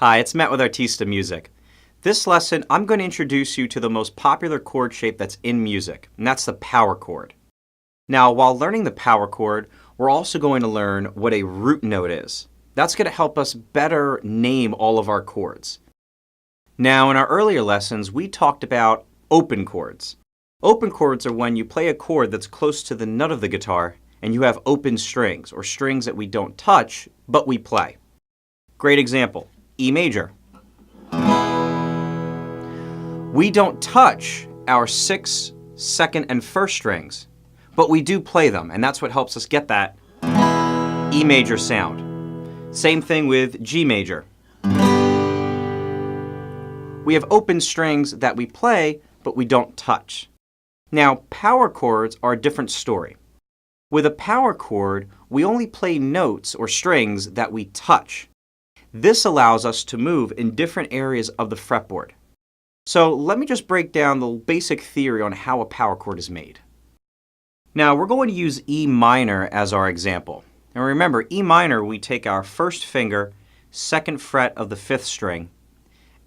Hi, it's Matt with Artista Music. This lesson, I'm going to introduce you to the most popular chord shape that's in music, and that's the power chord. Now, while learning the power chord, we're also going to learn what a root note is. That's going to help us better name all of our chords. Now, in our earlier lessons, we talked about open chords. Open chords are when you play a chord that's close to the nut of the guitar and you have open strings, or strings that we don't touch, but we play. Great example, E major. We don't touch our 6th, 2nd, and 1st strings, but we do play them, and that's what helps us get that E major sound. Same thing with G major. We have open strings that we play, but we don't touch. Now, power chords are a different story. With a power chord, we only play notes or strings that we touch. This allows us to move in different areas of the fretboard. So let me just break down the basic theory on how a power chord is made. Now, we're going to use E minor as our example. And remember, E minor, we take our 1st finger, 2nd fret of the 5th string,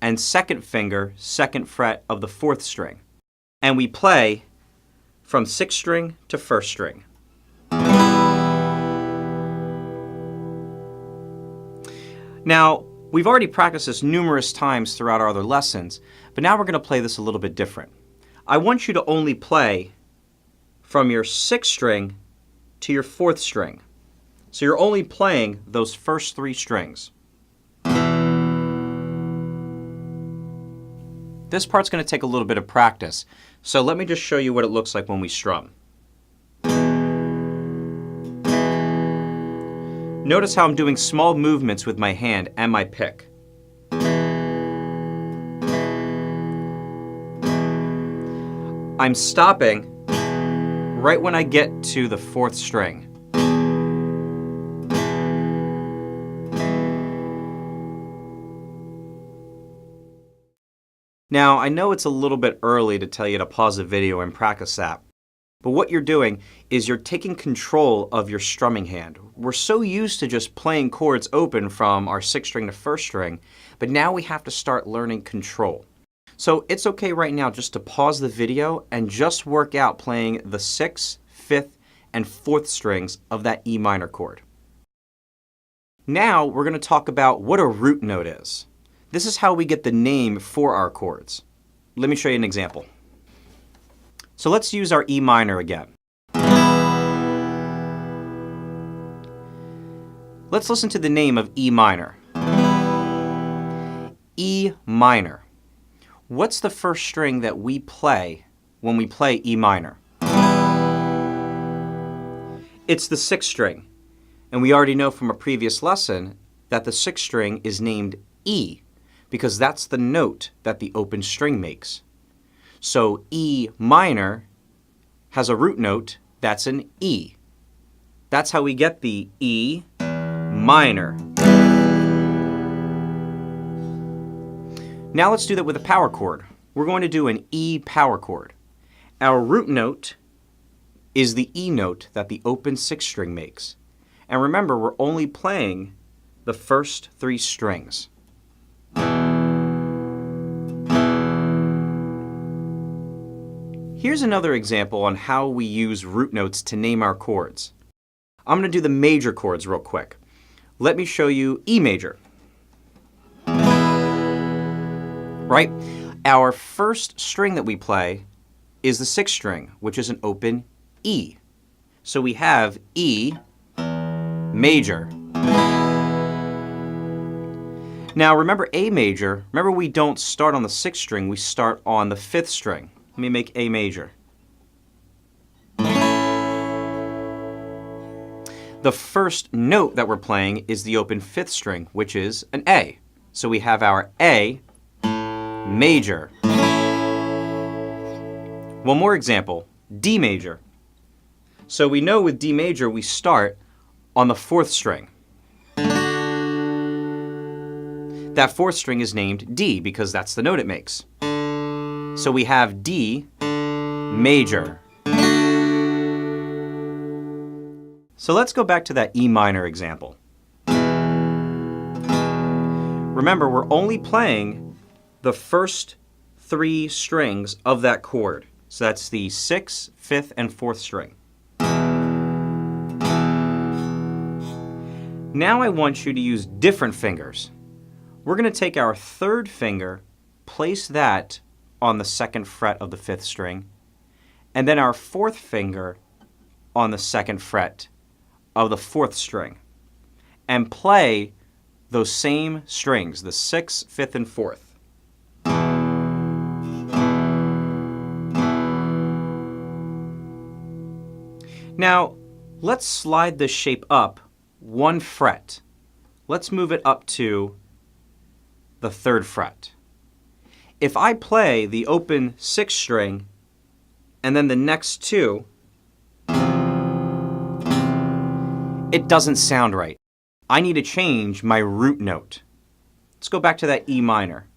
and 2nd finger, 2nd fret of the 4th string. And we play from 6th string to 1st string. Now, we've already practiced this numerous times throughout our other lessons, but now we're going to play this a little bit different. I want you to only play from your 6th string to your 4th string. So you're only playing those first 3 strings. This part's going to take a little bit of practice, so let me just show you what it looks like when we strum. Notice how I'm doing small movements with my hand and my pick. I'm stopping right when I get to the 4th string. Now, I know it's a little bit early to tell you to pause the video and practice that. But what you're doing is you're taking control of your strumming hand. We're so used to just playing chords open from our 6th string to 1st string, but now we have to start learning control. So it's okay right now just to pause the video and just work out playing the 6th, 5th, and 4th strings of that E minor chord. Now we're going to talk about what a root note is. This is how we get the name for our chords. Let me show you an example. So let's use our E minor again. Let's listen to the name of E minor. E minor. What's the 1st string that we play when we play E minor? It's the 6th string. And we already know from a previous lesson that the 6th string is named E because that's the note that the open string makes. So E minor has a root note that's an E. That's how we get the E minor. Now let's do that with a power chord. We're going to do an E power chord. Our root note is the E note that the open 6th string makes. And remember, we're only playing the first 3 strings. Here's another example on how we use root notes to name our chords. I'm going to do the major chords real quick. Let me show you E major. Right? Our 1st string that we play is the 6th string, which is an open E. So we have E major. Now remember A major, remember we don't start on the 6th string, we start on the 5th string. Let me make A major. The first note that we're playing is the open 5th string, which is an A. So we have our A major. One more example, D major. So we know with D major we start on the 4th string. That 4th string is named D because that's the note it makes. So we have D major. So let's go back to that E minor example. remember, we're only playing the first 3 strings of that chord. So that's the 6th, 5th, and 4th string. Now I want you to use different fingers. We're going to take our 3rd finger, place that on the 2nd fret of the 5th string, and then our 4th finger on the 2nd fret of the 4th string, and play those same strings, the 6th, 5th, and 4th. Now, let's slide this shape up 1 fret. Let's move it up to the 3rd fret. If I play the open 6th string and then the next 2, it doesn't sound right. I need to change my root note. Let's go back to that E minor.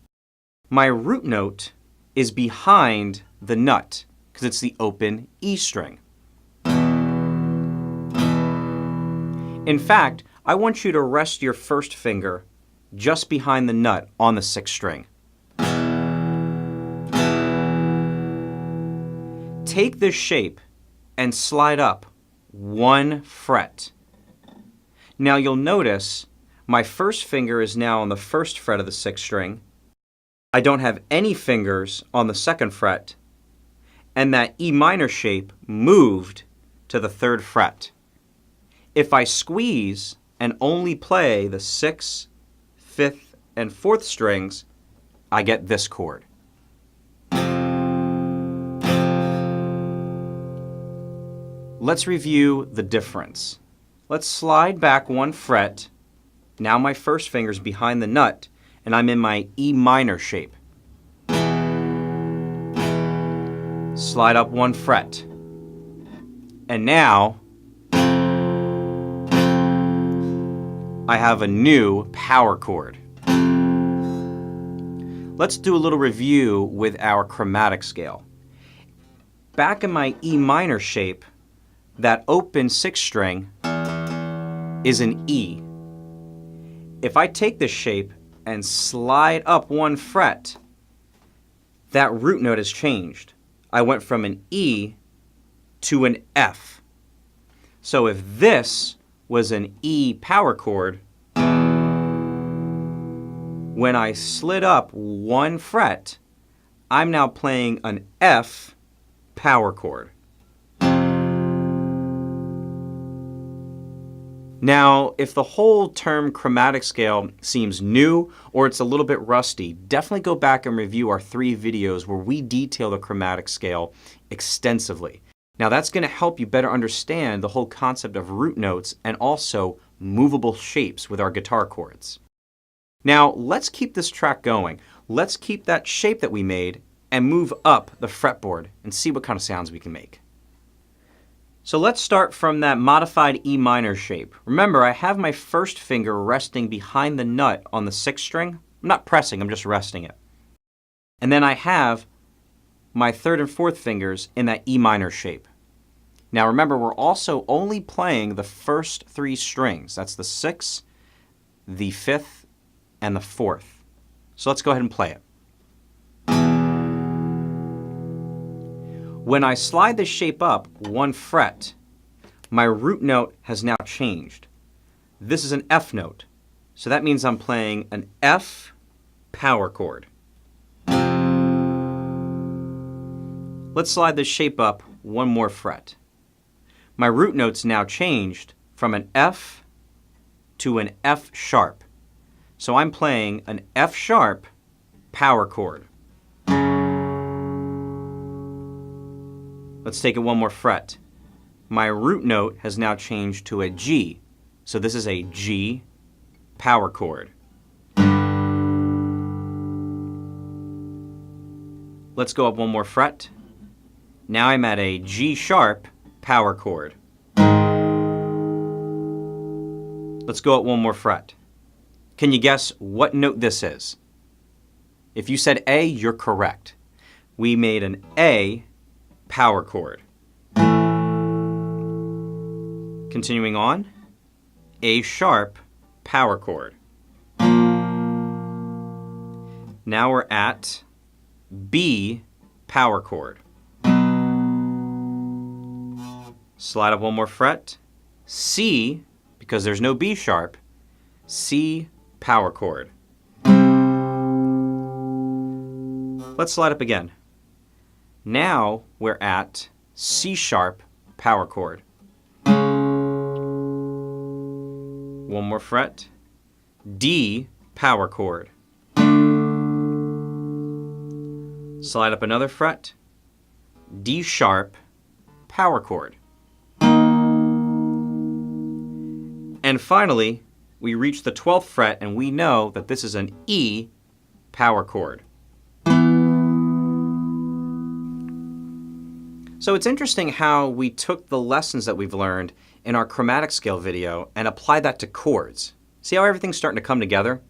My root note is behind the nut because it's the open E string. In fact, I want you to rest your 1st finger just behind the nut on the 6th string. Take this shape and slide up 1 fret. Now you'll notice my 1st finger is now on the 1st fret of the 6th string. I don't have any fingers on the 2nd fret, and that E minor shape moved to the 3rd fret. If I squeeze and only play the 6th, 5th, and 4th strings, I get this chord. Let's review the difference. Let's slide back 1 fret. Now my 1st finger's behind the nut, and I'm in my E minor shape. Slide up 1 fret. And now I have a new power chord. Let's do a little review with our chromatic scale. Back in my E minor shape, that open 6th string is an E. If I take this shape and slide up 1 fret, that root note has changed. I went from an E to an F. So if this was an E power chord, when I slid up 1 fret, I'm now playing an F power chord. Now, if the whole term chromatic scale seems new or it's a little bit rusty, definitely go back and review our 3 videos where we detail the chromatic scale extensively. Now, that's going to help you better understand the whole concept of root notes and also movable shapes with our guitar chords. Now, let's keep this track going. Let's keep that shape that we made and move up the fretboard and see what kind of sounds we can make. So let's start from that modified E minor shape. Remember, I have my 1st finger resting behind the nut on the 6th string. I'm not pressing, I'm just resting it. And then I have my 3rd and 4th fingers in that E minor shape. Now remember, we're also only playing the first 3 strings. That's the 6th, the 5th, and the 4th. So let's go ahead and play it. When I slide this shape up 1 fret, my root note has now changed. This is an F note, so that means I'm playing an F power chord. Let's slide this shape up 1 more fret. My root note's now changed from an F to an F sharp, so I'm playing an F sharp power chord. Let's take it 1 more fret. My root note has now changed to a G, so this is a G power chord. Let's go up 1 more fret. Now I'm at a G sharp power chord. Let's go up 1 more fret. Can you guess what note this is? If you said A, you're correct. We made an A power chord. Continuing on, A sharp power chord. Now we're at B power chord. Slide up one more fret. C, because there's no B sharp, C power chord. Let's slide up again. Now we're at C sharp power chord. One more fret. D power chord. Slide up another fret. D sharp power chord. And finally, we reach the 12th fret and we know that this is an E power chord. So it's interesting how we took the lessons that we've learned in our chromatic scale video and applied that to chords. See how everything's starting to come together?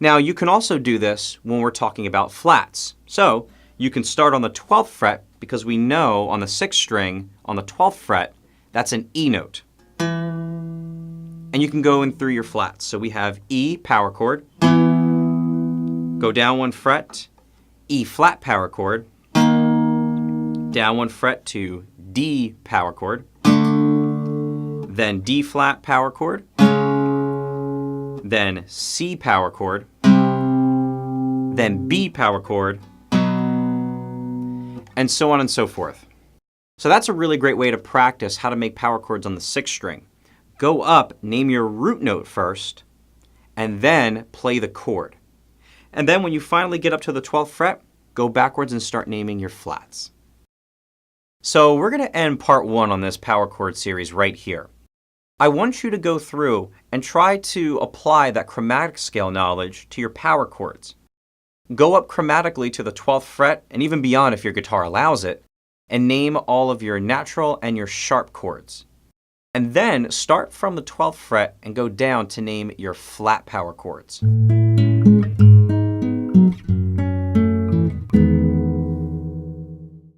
Now you can also do this when we're talking about flats. So you can start on the 12th fret because we know on the 6th string, on the 12th fret, that's an E note. And you can go in through your flats. So we have E power chord, go down one fret, E flat power chord, down one fret to D power chord, then D flat power chord, then C power chord, then B power chord, and so on and so forth. So that's a really great way to practice how to make power chords on the 6th string. Go up, name your root note first, and then play the chord. And then when you finally get up to the 12th fret, go backwards and start naming your flats. So we're going to end part 1 on this power chord series right here. I want you to go through and try to apply that chromatic scale knowledge to your power chords. Go up chromatically to the 12th fret and even beyond if your guitar allows it, and name all of your natural and your sharp chords. And then start from the 12th fret and go down to name your flat power chords.